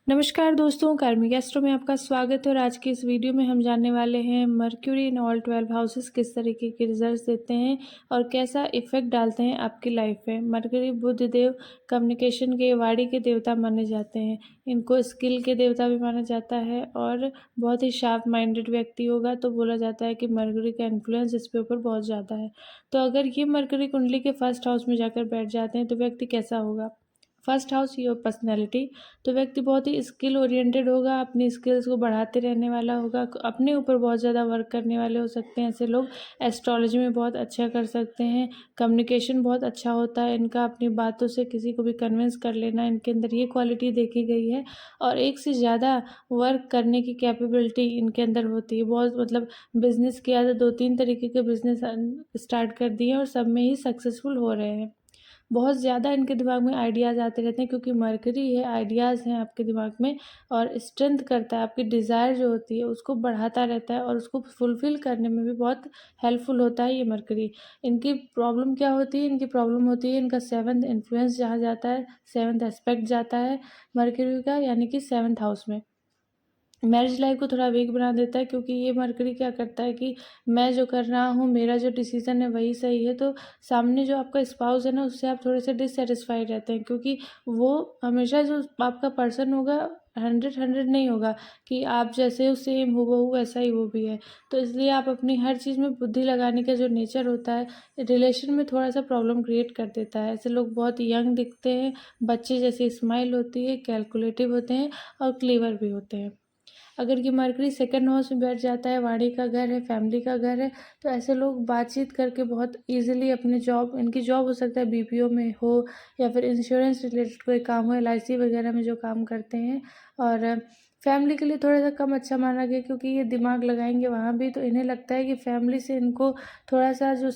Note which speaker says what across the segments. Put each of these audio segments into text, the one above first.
Speaker 1: नमस्कार दोस्तों, कार्मिक एस्ट्रो में आपका स्वागत है। और आज की इस वीडियो में हम जानने वाले हैं मर्क्यूरी इन ऑल 12 हाउसेस किस तरीके के रिजल्ट्स देते हैं और कैसा इफेक्ट डालते हैं आपकी लाइफ में। मर्क्यूरी बुध देव कम्युनिकेशन के वाणी के देवता माने जाते हैं। इनको स्किल के देवता भी माना जाता है और बहुत ही शार्प माइंडेड व्यक्ति होगा तो बोला जाता है कि मर्क्यूरी का इन्फ्लुएंस इस पे ऊपर बहुत ज़्यादा है। तो अगर ये मर्क्यूरी कुंडली के फर्स्ट हाउस में जाकर बैठ जाते हैं तो व्यक्ति कैसा होगा। फर्स्ट हाउस योर पर्सनैलिटी, तो व्यक्ति बहुत ही स्किल ओरिएंटेड होगा, अपनी स्किल्स को बढ़ाते रहने वाला होगा, अपने ऊपर बहुत ज़्यादा वर्क करने वाले हो सकते हैं ऐसे लोग। एस्ट्रोलॉजी में बहुत अच्छा कर सकते हैं, कम्युनिकेशन बहुत अच्छा होता है इनका, अपनी बातों से किसी को भी कन्विंस कर लेना इनके अंदर ये क्वालिटी देखी गई है। और एक से ज़्यादा वर्क करने की कैपेबिलिटी इनके अंदर होती है। बहुत मतलब बिजनेस किया तो 2-3 तरीके के बिजनेस स्टार्ट कर दिए और सब में ही सक्सेसफुल हो रहे हैं। बहुत ज़्यादा इनके दिमाग में आइडियाज़ आते रहते हैं क्योंकि मरकरी है, आइडियाज़ हैं आपके दिमाग में और स्ट्रेंथ करता है, आपकी डिज़ायर जो होती है उसको बढ़ाता रहता है और उसको फुलफ़िल करने में भी बहुत हेल्पफुल होता है ये मरकरी। इनकी प्रॉब्लम क्या होती है? इनकी प्रॉब्लम होती है इनका 7th इन्फ्लुएंस जहाँ जाता है, 7th एस्पेक्ट जाता है मरकरी का, यानी कि 7th हाउस में। मैरिज लाइफ को थोड़ा वीक बना देता है क्योंकि ये मरकरी क्या करता है कि मैं जो कर रहा हूँ, मेरा जो डिसीज़न है वही सही है, तो सामने जो आपका स्पाउस है ना उससे आप थोड़े से डिससैटिस्फाइड रहते हैं क्योंकि वो हमेशा जो आपका पर्सन होगा 100 नहीं होगा कि आप जैसे हो सेम हूबहू वैसा ही वो भी है। तो इसलिए आप अपनी हर चीज़ में बुद्धि लगाने का जो नेचर होता है रिलेशन में थोड़ा सा प्रॉब्लम क्रिएट कर देता है। ऐसे लोग बहुत यंग दिखते हैं, बच्चे जैसी स्माइल होती है, कैलकुलेटिव होते हैं और क्लेवर भी होते हैं। अगर ये मरकरी सेकंड हाउस में बैठ जाता है, वाणी का घर है, फैमिली का घर है, तो ऐसे लोग बातचीत करके बहुत इजीली अपने जॉब, इनकी जॉब हो सकता है बीपीओ में हो या फिर इंश्योरेंस रिलेटेड कोई काम हो, एलआईसी वगैरह में जो काम करते हैं। और फैमिली के लिए थोड़ा सा कम अच्छा माना गया क्योंकि ये दिमाग लगाएंगे वहाँ भी, तो इन्हें लगता है कि फैमिली से इनको थोड़ा सा जो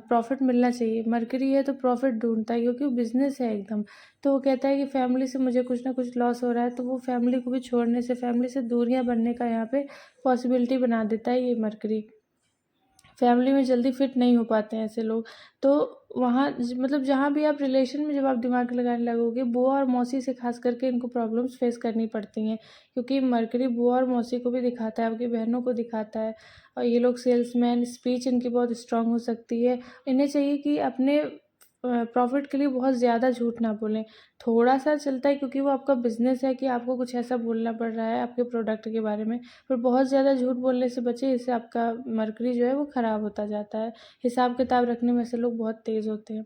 Speaker 1: प्रॉफिट मिलना चाहिए। मरकरी है तो प्रॉफिट ढूंढता है क्योंकि वो बिजनेस है एकदम। तो वो कहता है कि फैमिली से मुझे कुछ ना कुछ लॉस हो रहा है, तो वो फैमिली को भी छोड़ने से, फैमिली से दूरियां बनने का यहाँ पे पॉसिबिलिटी बना देता है ये मरकरी। फैमिली में जल्दी फिट नहीं हो पाते हैं ऐसे लोग। तो वहाँ मतलब जहाँ भी आप रिलेशन में जब आप दिमाग लगाने लगोगे, बुआ और मौसी से खास करके इनको प्रॉब्लम्स फेस करनी पड़ती हैं क्योंकि मरकरी बुआ और मौसी को भी दिखाता है, आपकी बहनों को दिखाता है। और ये लोग सेल्समैन, स्पीच इनकी बहुत स्ट्रांग हो सकती है। इन्हें चाहिए कि अपने प्रॉफिट के लिए बहुत ज़्यादा झूठ ना बोलें। थोड़ा सा चलता है क्योंकि वो आपका बिजनेस है कि आपको कुछ ऐसा बोलना पड़ रहा है आपके प्रोडक्ट के बारे में, पर बहुत ज़्यादा झूठ बोलने से बचें, इससे आपका मरकरी जो है वो ख़राब होता जाता है। हिसाब किताब रखने में ऐसे लोग बहुत तेज़ होते हैं।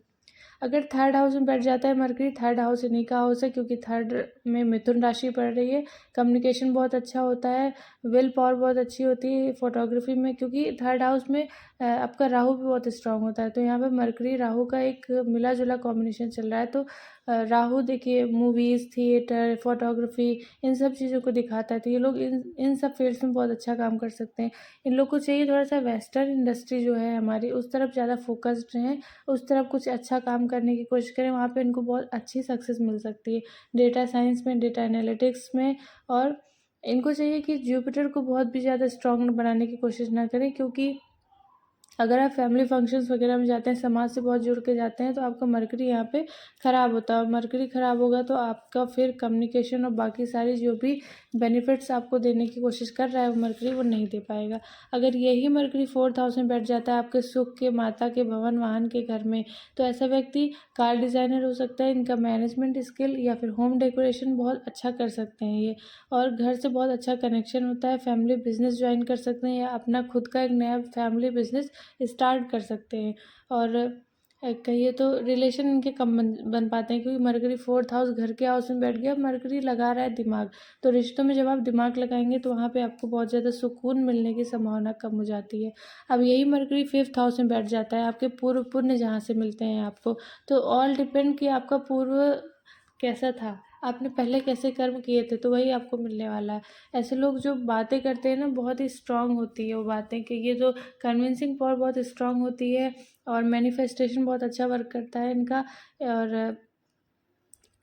Speaker 1: अगर थर्ड हाउस में बैठ जाता है मरकरी, थर्ड हाउस इन्हीं का हाउस है क्योंकि थर्ड में मिथुन राशि पड़ रही है। कम्युनिकेशन बहुत अच्छा होता है, विल पावर बहुत अच्छी होती है फोटोग्राफी में क्योंकि थर्ड हाउस में आपका राहु भी बहुत स्ट्रांग होता है। तो यहाँ पे मरकरी राहु का एक मिला जुला कॉम्बिनेशन चल रहा है। तो राहु देखिए मूवीज़, थिएटर, फोटोग्राफी इन सब चीज़ों को दिखाता है, तो ये लोग इन इन सब फील्ड्स में बहुत अच्छा काम कर सकते हैं। इन लोग को चाहिए थोड़ा सा वेस्टर्न इंडस्ट्री जो है हमारी उस तरफ ज़्यादा फोकस्ड रहें, उस तरफ कुछ अच्छा काम करने की कोशिश करें, वहाँ पे इनको बहुत अच्छी सक्सेस मिल सकती है। डेटा साइंस में, डेटा एनालिटिक्स में। और इनको चाहिए कि जुपिटर को बहुत भी ज़्यादा स्ट्रॉन्ग बनाने की कोशिश ना करें क्योंकि अगर आप फैमिली फंक्शंस वगैरह में जाते हैं, समाज से बहुत जुड़ के जाते हैं, तो आपका मरकरी यहाँ पे ख़राब होता है और मरकरी ख़राब होगा तो आपका फिर कम्युनिकेशन और बाकी सारी जो भी बेनिफिट्स आपको देने की कोशिश कर रहा है वो मरकरी वो नहीं दे पाएगा। अगर यही मरकरी 4th हाउस में बैठ जाता है आपके सुख के, माता के, भवन वाहन के घर में, तो ऐसा व्यक्ति कार डिज़ाइनर हो सकता है। इनका मैनेजमेंट स्किल या फिर होम डेकोरेशन बहुत अच्छा कर सकते हैं ये, और घर से बहुत अच्छा कनेक्शन होता है। फैमिली बिजनेस ज्वाइन कर सकते हैं या अपना खुद का एक नया फैमिली बिजनेस स्टार्ट कर सकते हैं। और कहिए तो रिलेशन इनके कम बन पाते हैं क्योंकि मरकरी 4th हाउस घर के हाउस में बैठ गया, मरकरी लगा रहा है दिमाग। तो रिश्तों में जब आप दिमाग लगाएंगे तो वहाँ पे आपको बहुत ज़्यादा सुकून मिलने की संभावना कम हो जाती है। अब यही मरकरी 5th हाउस में बैठ जाता है, आपके पूर्व पुण्य जहाँ से मिलते हैं आपको, तो ऑल डिपेंड कि आपका पूर्व कैसा था, आपने पहले कैसे कर्म किए थे, तो वही आपको मिलने वाला है। ऐसे लोग जो बातें करते हैं ना बहुत ही स्ट्रांग होती है वो बातें, कि ये जो कन्विंसिंग पावर बहुत स्ट्रांग होती है और मैनिफेस्टेशन बहुत अच्छा वर्क करता है इनका। और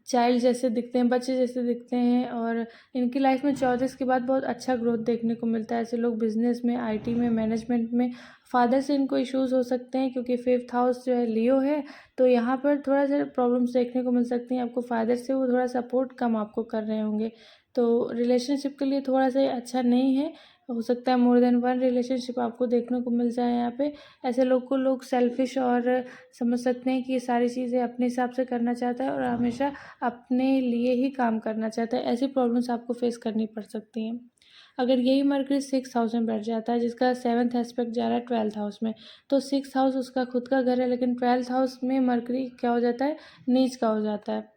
Speaker 1: चाइल्ड जैसे दिखते हैं, बच्चे जैसे दिखते हैं, और इनकी लाइफ में 34 के बाद बहुत अच्छा ग्रोथ देखने को मिलता है। ऐसे लोग बिजनेस में, आईटी में, मैनेजमेंट में। फादर से इनको इश्यूज हो सकते हैं क्योंकि 5th हाउस जो है लियो है, तो यहाँ पर थोड़ा सा प्रॉब्लम्स देखने को मिल सकती हैं आपको। फादर से वो थोड़ा सपोर्ट कम आपको कर रहे होंगे, तो रिलेशनशिप के लिए थोड़ा सा अच्छा नहीं है। हो सकता है मोर देन वन रिलेशनशिप आपको देखने को मिल जाए यहाँ पे। ऐसे लोग को लोग सेल्फिश और समझ सकते हैं कि ये सारी चीज़ें अपने हिसाब से करना चाहता है और हमेशा अपने लिए ही काम करना चाहता है। ऐसी प्रॉब्लम्स आपको फेस करनी पड़ सकती हैं। अगर यही मरकरी 6th हाउस में बैठ जाता है, जिसका 7th एस्पेक्ट जा रहा है 12th हाउस में, तो 6th हाउस उसका खुद का घर है, लेकिन 12th हाउस में मरकरी क्या हो जाता है, नीच का हो जाता है।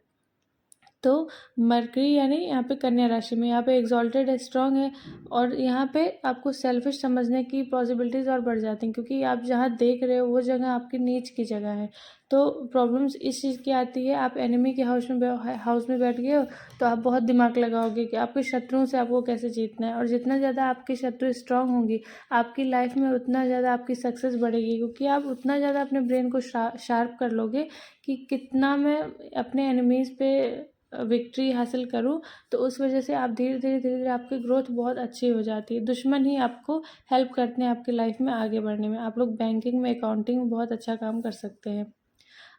Speaker 1: तो मरकरी यानी यहाँ पे कन्या राशि में, यहाँ पे एग्जॉल्टेड है, स्ट्रांग है, और यहाँ पे आपको सेल्फिश समझने की पॉसिबिलिटीज़ और बढ़ जाती हैं, क्योंकि आप जहाँ देख रहे हो वो जगह आपकी नीच की जगह है। तो प्रॉब्लम्स इस चीज़ की आती है, आप एनिमी के हाउस में बैठ गए हो, तो आप बहुत दिमाग लगाओगे कि आपके शत्रुओं से आपको कैसे जीतना है, और जितना ज़्यादा आपके शत्रु स्ट्रांग होंगी आपकी लाइफ में, उतना ज़्यादा आपकी सक्सेस बढ़ेगी, क्योंकि आप उतना ज़्यादा अपने ब्रेन को शार्प कर लोगे कि कितना मैं अपने एनिमीज़ पे विक्ट्री हासिल करूँ। तो उस वजह से आप धीरे धीरे आपकी ग्रोथ बहुत अच्छी हो जाती है। दुश्मन ही आपको हेल्प करते हैं आपकी लाइफ में आगे बढ़ने में। आप लोग बैंकिंग में, अकाउंटिंग में बहुत अच्छा काम कर सकते हैं।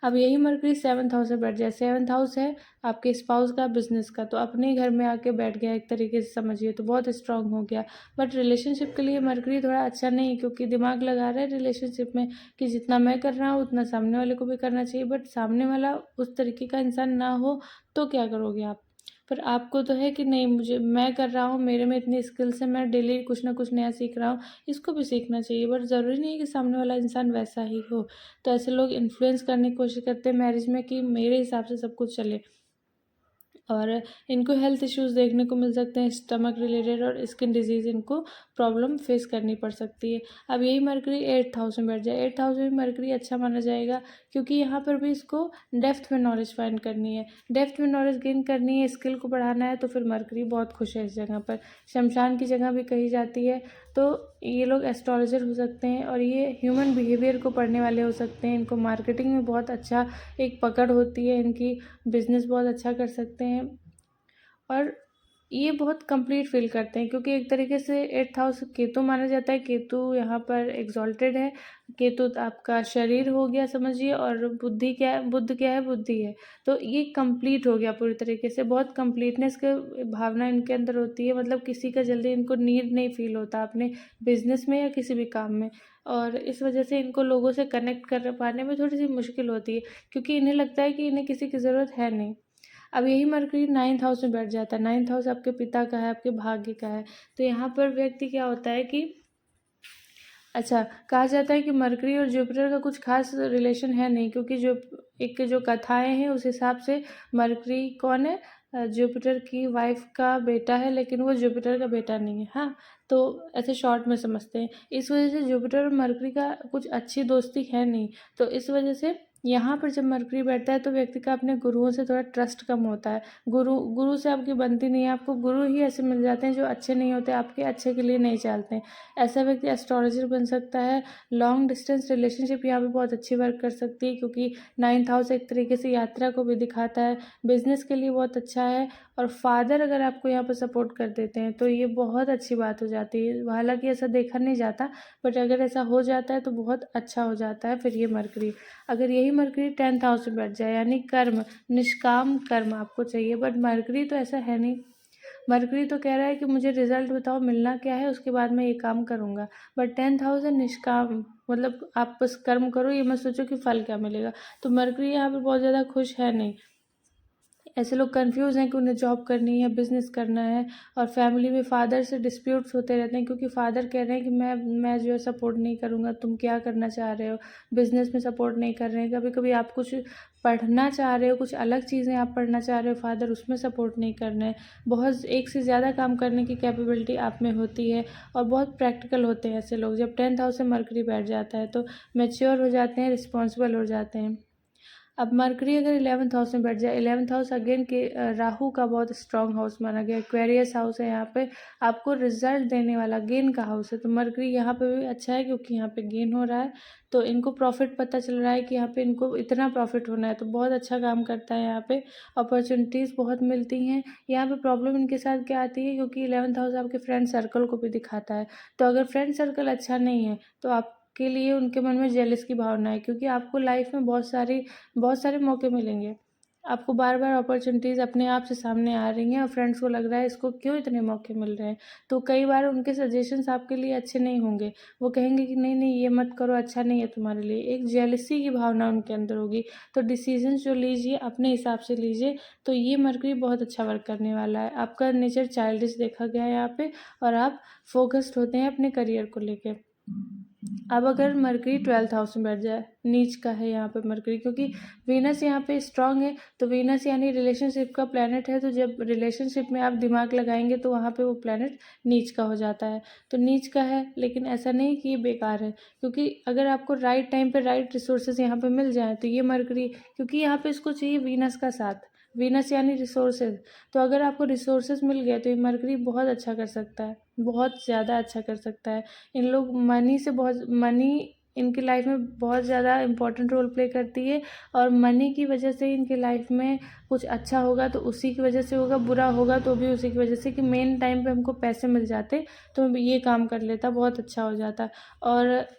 Speaker 1: अब यही मरकरी 7th हाउस में बैठ जाए, 7th हाउस है आपके स्पाउस का, बिजनेस का, तो अपने ही घर में आके बैठ गया एक तरीके से समझिए, तो बहुत स्ट्रांग हो गया। बट रिलेशनशिप के लिए मरकरी थोड़ा अच्छा नहीं है, क्योंकि दिमाग लगा रहा है रिलेशनशिप में कि जितना मैं कर रहा हूँ उतना सामने वाले को भी करना चाहिए, बट सामने वाला उस तरीके का इंसान ना हो तो क्या करोगे आप। पर आपको तो है कि नहीं, मुझे, मैं कर रहा हूँ, मेरे में इतनी स्किल्स है, मैं डेली कुछ ना कुछ नया सीख रहा हूँ, इसको भी सीखना चाहिए। बट ज़रूरी नहीं है कि सामने वाला इंसान वैसा ही हो। तो ऐसे लोग इन्फ्लुएंस करने की कोशिश करते हैं मैरिज में कि मेरे हिसाब से सब कुछ चले, और इनको हेल्थ इश्यूज़ देखने को मिल सकते हैं, स्टमक रिलेटेड और स्किन डिजीज़, इनको प्रॉब्लम फेस करनी पड़ सकती है। अब यही मरकरी 8th हाउस में बैठ जाए, 8th हाउस में मरकरी अच्छा माना जाएगा, क्योंकि यहाँ पर भी इसको डेप्थ में नॉलेज फाइंड करनी है, डेप्थ में नॉलेज गेन करनी है, स्किल को बढ़ाना है, तो फिर मरकरी बहुत खुश है इस जगह पर। शमशान की जगह भी कही जाती है, तो ये लोग एस्ट्रोलॉजर हो सकते हैं, और ये ह्यूमन बिहेवियर को पढ़ने वाले हो सकते हैं। इनको मार्केटिंग में बहुत अच्छा एक पकड़ होती है, इनकी बिजनेस बहुत अच्छा कर सकते हैं, और ये बहुत कंप्लीट फील करते हैं, क्योंकि एक तरीके से 8th हाउस केतु माना जाता है। केतु यहाँ पर एग्जॉल्टेड है। केतु आपका शरीर हो गया समझिए, और बुद्धि क्या है, बुद्ध क्या है, बुद्धि है। तो ये कंप्लीट हो गया पूरी तरीके से, बहुत कंप्लीटनेस की भावना इनके अंदर होती है, मतलब किसी का जल्दी इनको नीड नहीं फील होता अपने बिजनेस में या किसी भी काम में, और इस वजह से इनको लोगों से कनेक्ट कर पाने में थोड़ी सी मुश्किल होती है, क्योंकि इन्हें लगता है कि इन्हें किसी की ज़रूरत है नहीं। अब यही मरकरी 9th हाउस में बैठ जाता है, 9th हाउस आपके पिता का है, आपके भाग्य का है। तो यहाँ पर व्यक्ति क्या होता है कि, अच्छा, कहा जाता है कि मरकरी और जुपिटर का कुछ खास रिलेशन है नहीं, क्योंकि जो कथाएं हैं उस हिसाब से मरकरी कौन है, जुपिटर की वाइफ का बेटा है, लेकिन वो जुपिटर का बेटा नहीं है। हाँ, तो ऐसे शॉर्ट में समझते हैं। इस वजह से जुपिटर और मरकरी का कुछ अच्छी दोस्ती है नहीं, तो इस वजह से यहाँ पर जब मरकरी बैठता है तो व्यक्ति का अपने गुरुओं से थोड़ा ट्रस्ट कम होता है। गुरु से आपकी बनती नहीं है, आपको गुरु ही ऐसे मिल जाते हैं जो अच्छे नहीं होते, आपके अच्छे के लिए नहीं चाहते हैं। ऐसा व्यक्ति एस्ट्रोलॉजर बन सकता है। लॉन्ग डिस्टेंस रिलेशनशिप यहाँ पे बहुत अच्छी वर्क कर सकती है, क्योंकि 9th हाउस एक तरीके से यात्रा को भी दिखाता है, बिजनेस के लिए बहुत अच्छा है। और फादर अगर आपको यहाँ पर सपोर्ट कर देते हैं तो ये बहुत अच्छी बात हो जाती है। हालांकि ऐसा देखा नहीं जाता, बट अगर ऐसा हो जाता है तो बहुत अच्छा हो जाता है फिर ये मरकरी। अगर यही मरकरी 10th हाउस में बैठ जाए, यानी कर्म, निष्काम कर्म आपको चाहिए, बट मरकरी तो ऐसा है नहीं। मरकरी तो कह रहा है कि मुझे रिजल्ट बताओ, मिलना क्या है, उसके बाद मैं ये काम करूँगा। बट 10th हाउस है निष्काम, मतलब आप बस कर्म करो, ये मत सोचो कि फल क्या मिलेगा। तो मरकरी यहाँ पर बहुत ज़्यादा खुश है नहीं। ऐसे लोग कंफ्यूज हैं कि उन्हें जॉब करनी है, बिजनेस करना है, और फैमिली में फादर से डिस्प्यूट्स होते रहते हैं, क्योंकि फादर कह रहे हैं कि मैं जो है सपोर्ट नहीं करूँगा, तुम क्या करना चाह रहे हो, बिजनेस में सपोर्ट नहीं कर रहे हैं। कभी कभी आप कुछ पढ़ना चाह रहे हो, कुछ अलग चीज़ें आप पढ़ना चाह रहे हो, फादर उसमें सपोर्ट नहीं कर रहे हैं। बहुत एक से ज़्यादा काम करने की कैपेबिलिटी आप में होती है, और बहुत प्रैक्टिकल होते हैं ऐसे लोग। जब 10th हाउस से मरकरी बैठ जाता है तो मैच्योर हो जाते हैं, रिस्पॉन्सिबल हो जाते हैं। अब मरकरी अगर 11th हाउस में बैठ जाए, 11th हाउस अगेन के राहु का बहुत स्ट्रॉन्ग हाउस माना गया, एक्वेरियस हाउस है, यहाँ पे आपको रिजल्ट देने वाला गेन का हाउस है। तो मरकरी यहाँ पे भी अच्छा है क्योंकि यहाँ पे गेन हो रहा है, तो इनको प्रॉफिट पता चल रहा है कि यहाँ पे इनको इतना प्रॉफिट होना है, तो बहुत अच्छा काम करता है। यहाँ पे अपॉर्चुनिटीज़ बहुत मिलती हैं। यहाँ पे प्रॉब्लम इनके साथ क्या आती है, क्योंकि 11th हाउस आपके फ्रेंड सर्कल को भी दिखाता है। तो अगर फ्रेंड सर्कल अच्छा नहीं है तो आप के लिए उनके मन में जेलस की भावना है, क्योंकि आपको लाइफ में बहुत सारे मौके मिलेंगे। आपको बार बार अपॉर्चुनिटीज़ अपने आप से सामने आ रही हैं और फ्रेंड्स को लग रहा है इसको क्यों इतने मौके मिल रहे हैं, तो कई बार उनके सजेशंस आपके लिए अच्छे नहीं होंगे। वो कहेंगे कि नहीं नहीं ये मत करो, अच्छा नहीं है तुम्हारे लिए। एक जेलसी की भावना उनके अंदर होगी। तो डिसीजन जो लीजिए अपने हिसाब से लीजिए। तो ये मरकरी बहुत अच्छा वर्क करने वाला है। आपका नेचर चाइल्डिश देखा गया है यहाँ पे, और आप फोकस्ड होते हैं अपने करियर को लेके। अब अगर मरकरी 12th हाउस में बैठ जाए, नीच का है यहाँ पे मरकरी, क्योंकि वीनस यहाँ पे स्ट्रांग है। तो वीनस यानी रिलेशनशिप का प्लैनेट है, तो जब रिलेशनशिप में आप दिमाग लगाएंगे तो वहाँ पे वो प्लैनेट नीच का हो जाता है। तो नीच का है, लेकिन ऐसा नहीं कि ये बेकार है, क्योंकि अगर आपको राइट टाइम पे राइट रिसोर्सेज यहाँ पे मिल जाए तो ये मरकरी, क्योंकि यहाँ पे इसको चाहिए वीनस का साथ, वीनस यानी रिसोर्सेज। तो अगर आपको रिसोर्सेज मिल गए तो ये मरकरी बहुत अच्छा कर सकता है, बहुत ज़्यादा अच्छा कर सकता है। इन लोग मनी इनकी लाइफ में बहुत ज़्यादा इम्पोर्टेंट रोल प्ले करती है, और मनी की वजह से इनकी लाइफ में कुछ अच्छा होगा तो उसी की वजह से होगा, बुरा होगा तो भी उसी की वजह से, कि मेन टाइम पे हमको पैसे मिल जाते तो ये काम कर लेता, बहुत अच्छा हो जाता। और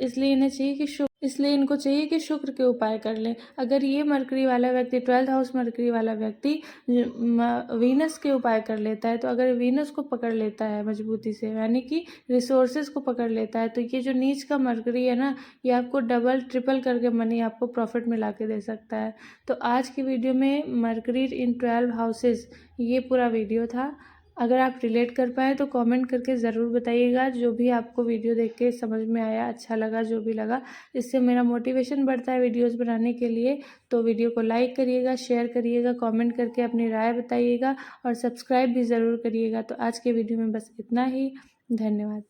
Speaker 1: इसलिए इनको चाहिए कि शुक्र के उपाय कर लें। अगर ये मरकरी वाला व्यक्ति 12th हाउस मरकरी वाला व्यक्ति वीनस के उपाय कर लेता है, तो अगर वीनस को पकड़ लेता है मजबूती से, यानी कि रिसोर्सेज को पकड़ लेता है, तो ये जो नीच का मरकरी है ना, ये आपको डबल ट्रिपल करके मनी आपको प्रॉफिट में ला के दे सकता है। तो आज की वीडियो में मरकरी इन 12 हाउसेस, ये पूरा वीडियो था। अगर आप रिलेट कर पाए तो कमेंट करके ज़रूर बताइएगा, जो भी आपको वीडियो देख के समझ में आया, अच्छा लगा, जो भी लगा। इससे मेरा मोटिवेशन बढ़ता है वीडियोस बनाने के लिए। तो वीडियो को लाइक करिएगा, शेयर करिएगा, कमेंट करके अपनी राय बताइएगा, और सब्सक्राइब भी ज़रूर करिएगा। तो आज के वीडियो में बस इतना ही। धन्यवाद।